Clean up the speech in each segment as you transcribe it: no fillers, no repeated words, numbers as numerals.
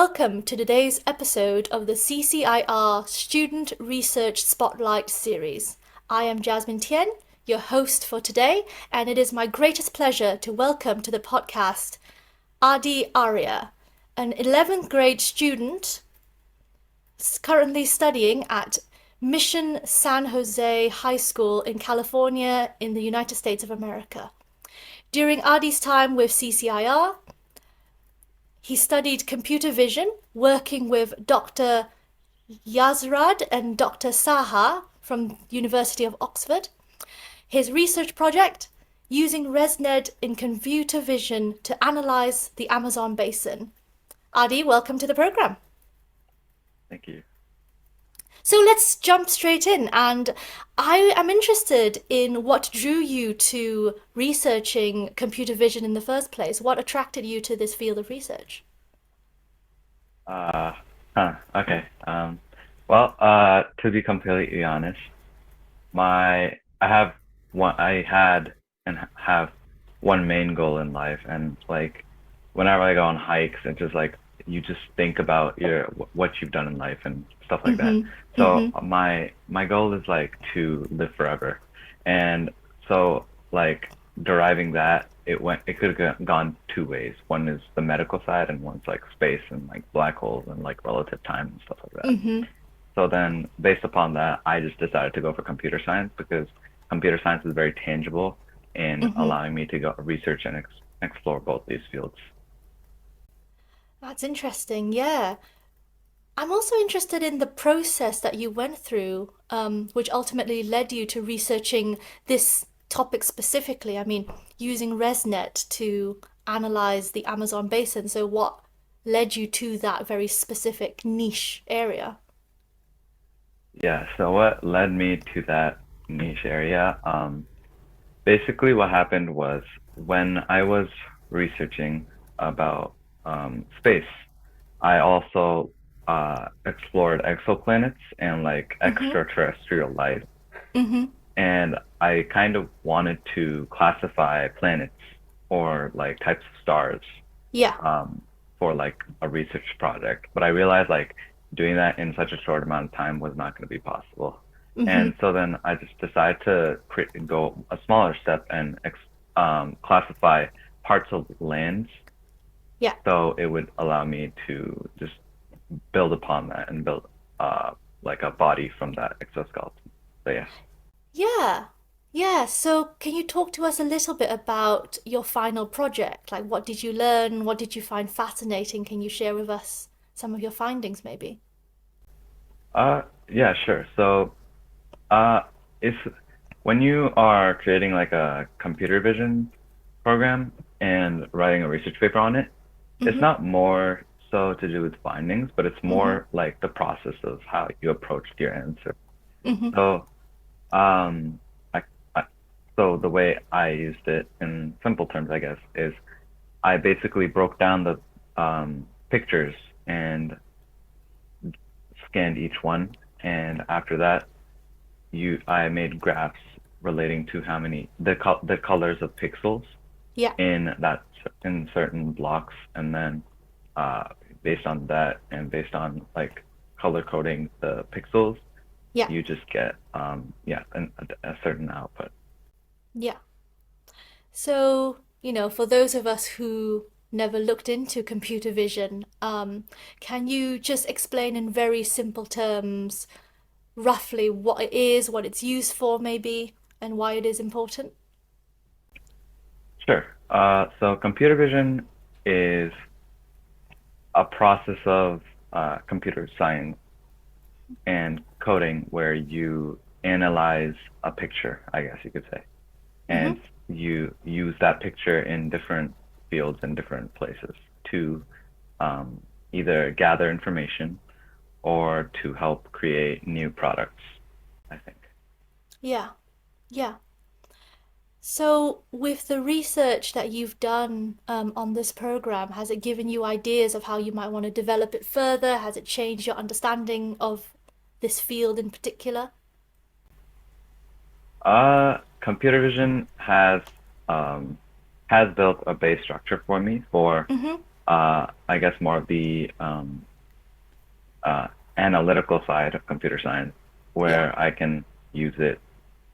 Welcome to today's episode of the CCIR Student Research Spotlight series. I am Jasmine Tien, your host for today, and it is my greatest pleasure to welcome to the podcast Adil Arya, an 11th grade student currently studying at Mission San Jose High School in California in the United States of America. During Adil's time with CCIR, he studied computer vision, working with Dr. Yazrad and Dr. Saha from University of Oxford. His research project, using ResNet in computer vision to analyze the Amazon Basin. Adil, welcome to the program. Thank you. So let's jump straight in, and I am interested in what drew you to researching computer vision in the first place. What attracted you to this field of research? Uh, okay. To be completely honest, I had and have one main goal in life, and like whenever I go on hikes, it's just like you just think about what you've done in life and stuff like that. Mm-hmm. So Mm-hmm. my goal is like to live forever, and so like deriving that, it could have gone two ways. One is the medical side, and one's like space and like black holes and like relative time and stuff like that. Mm-hmm. So then, based upon that, I just decided to go for computer science because computer science is very tangible in Mm-hmm. allowing me to go research and explore both these fields. That's interesting. Yeah. I'm also interested in the process that you went through, which ultimately led you to researching this topic specifically. I mean, using ResNet to analyze the Amazon basin. So, what led you to that very specific niche area? Yeah, so what led me to that niche area? Basically, what happened was when I was researching about space, I also explored exoplanets and like Mm-hmm. extraterrestrial life. Mm-hmm. And I kind of wanted to classify planets or like types of stars Yeah. um, for like a research project. But I realized like doing that in such a short amount of time was not going to be possible. Mm-hmm. And so then I just decided to go a smaller step and classify parts of lands. Yeah. So it would allow me to just build upon that and build uh, like a body from that exoskeleton. So yeah. Yeah. Yeah. So, can you talk to us a little bit about your final project? Like, what did you learn? What did you find fascinating? Can you share with us some of your findings, maybe? Yeah, sure. So, uh, if when you are creating like a computer vision program and writing a research paper on it, it's Mm-hmm. not more so to do with findings, but it's Mm-hmm. more like the process of how you approached your answer. Mm-hmm. So, um, I, I, so the way I used it in simple terms, I guess, is I basically broke down the pictures and scanned each one, and after that, I made graphs relating to how many the colors of pixels Yeah. in that in certain blocks, and then uh, based on that and based on like color coding the pixels, Yeah. you just get yeah a certain output. Yeah. So, for those of us who never looked into computer vision, can you just explain in very simple terms roughly what it is, what it's used for, maybe, and why it is important? Sure. So computer vision is a process of computer science and coding where you analyze a picture, I guess you could say, and Mm-hmm. you use that picture in different fields and different places to um, either gather information or to help create new products, I think. Yeah. Yeah. So, with the research that you've done on this program, has it given you ideas of how you might want to develop it further? Has it changed your understanding of this field in particular? Computer vision um, has built a base structure for me for Mm-hmm. I guess more of the uh, analytical side of computer science, Yeah. where I can use it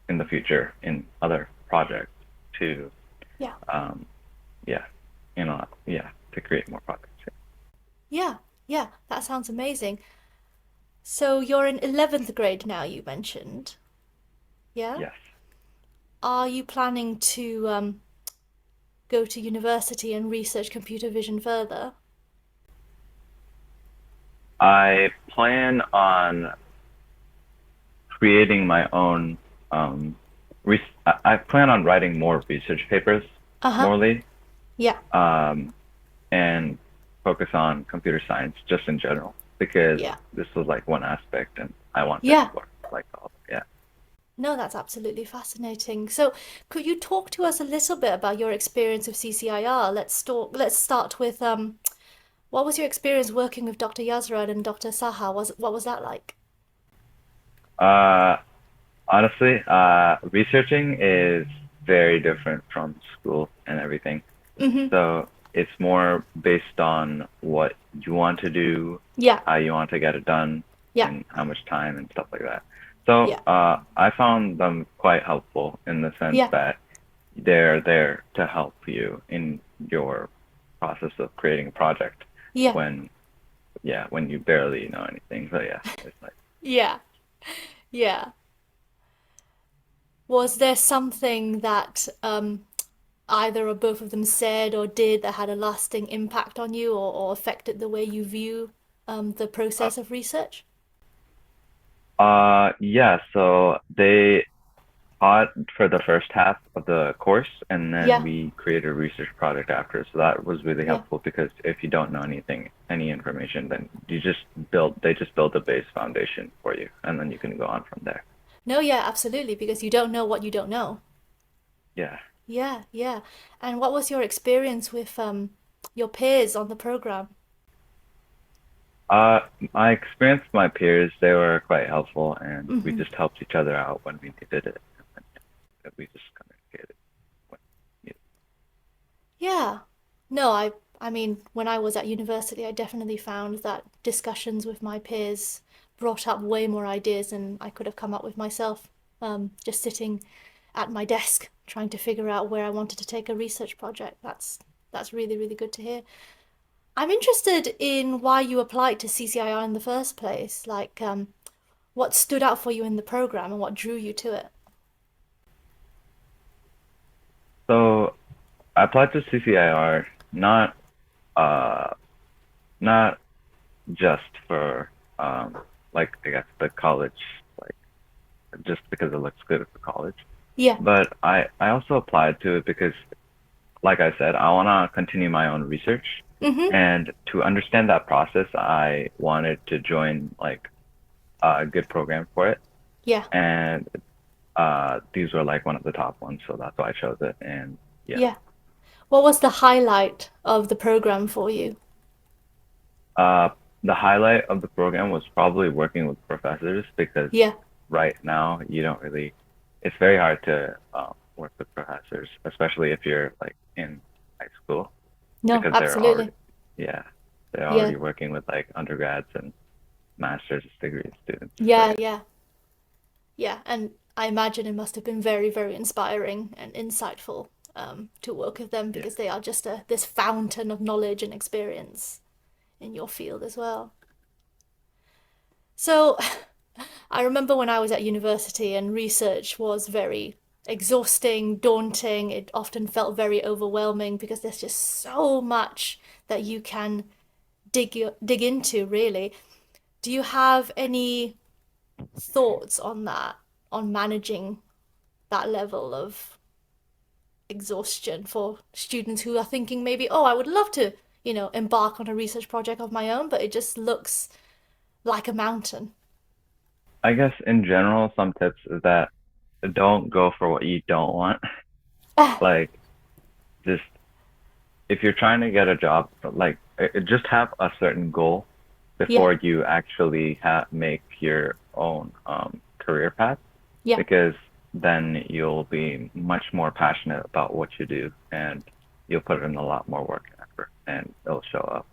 in the future in other projects to, Yeah. um, yeah, yeah, to create more projects. Yeah. Yeah. That sounds amazing. So you're in 11th grade now, you mentioned. Yeah? Yes. Are you planning to go to university and research computer vision further? I plan on creating my own, um, I plan on writing more research papers, Uh-huh. morely, Yeah. um, and focus on computer science just in general, because Yeah. this was like one aspect and I want to Yeah. explore like all, yeah. No, that's absolutely fascinating. So, could you talk to us a little bit about your experience with CCIR? Let's start with what was your experience working with Dr. Yazran and Dr. Saha? What was that like? Uh, Honestly, researching is very different from school and everything. Mm-hmm. So it's more based on what you want to do, Yeah. how you want to get it done, Yeah. and how much time and stuff like that. So Yeah. I found them quite helpful in the sense Yeah. that they're there to help you in your process of creating a project Yeah. when, yeah, when you barely know anything. So yeah, it's like, Yeah. Yeah. Was there something that either or both of them said or did that had a lasting impact on you or affected the way you view the uh, process of research? yeah, so they taught for the first half of the course, and then Yeah. we created a research project after. So that was really Yeah. helpful because if you don't know anything, any information, then they just build a base foundation for you, and then you can go on from there. No, yeah, absolutely, because you don't know what you don't know. Yeah. Yeah, yeah. And what was your experience with your peers on the program? Uh, I experienced my peers, they were quite helpful, and we Hmm. just helped each other out when we needed it. And we just communicated when needed. Yeah. No, I mean, when I was at university, I definitely found that discussions with my peers brought up way more ideas than I could have come up with myself. Just sitting at my desk trying to figure out where I wanted to take a research project. That's really, really good to hear. I'm interested in why you applied to CCIR in the first place. Like, what stood out for you in the program and what drew you to it? So I applied to CCIR not uh not just for like I guess the college, like just because it looks good at the college. Yeah. But I also applied to it because like I said, I wanna continue my own research. Mm-hmm. And to understand that process, I wanted to join like a good program for it. Yeah. And these were like one of the top ones, so that's why I chose it. And yeah. Yeah. What was the highlight of the program for you? Uh, the highlight of the program was probably working with professors because Yeah. right now you don't really, it's very hard to work with professors, especially if you're like in high school No, because they're already, absolutely. yeah, they're Yeah. already working with like undergrads and master's degree students. So Yeah, yeah, yeah. Yeah. And I imagine it must have been very, very inspiring and insightful to work with them yeah. because they are just this fountain of knowledge and experience in your field as well. So I remember when I was at university and research was very exhausting, daunting. It often felt very overwhelming because there's just so much that you can dig into, really. Do you have any thoughts on that, on managing that level of exhaustion for students who are thinking maybe, oh, I would love to, embark on a research project of my own, but it just looks like a mountain? I guess in general, some tips is that don't go for what you don't want. Like just if you're trying to get a job, like just have a certain goal Yeah, before you actually make your own career path, yeah, because then you'll be much more passionate about what you do and you'll put in a lot more work and effort. and it'll show up.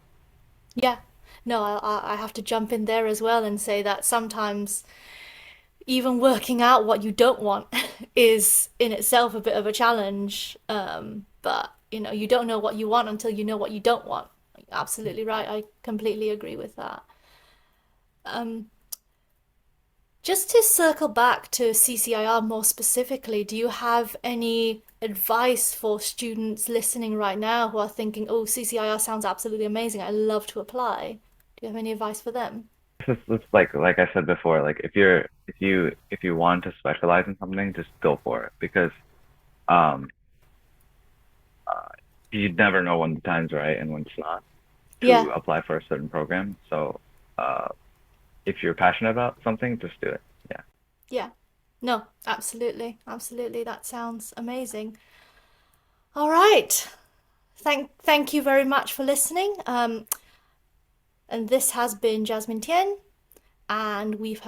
Yeah. No, I have to jump in there as well and say that sometimes even working out what you don't want is in itself a bit of a challenge. But you don't know what you want until you know what you don't want. Absolutely right. I completely agree with that. Um, just to circle back to CCIR more specifically, do you have any advice for students listening right now who are thinking, oh, CCIR sounds absolutely amazing. I love to apply. Do you have any advice for them? It's like I said before, like if you want to specialize in something, just go for it because um uh, you never know when the time's right and when it's not Yeah, to apply for a certain program. So uh, if you're passionate about something, just do it. Yeah. yeah. No, absolutely. Absolutely. That sounds amazing. All right. Thank you very much for listening. And this has been Jasmine Tien, and we've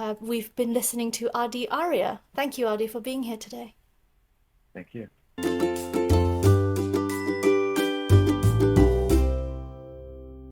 been listening to Adi Arya. Thank you, Adi, for being here today. Thank you.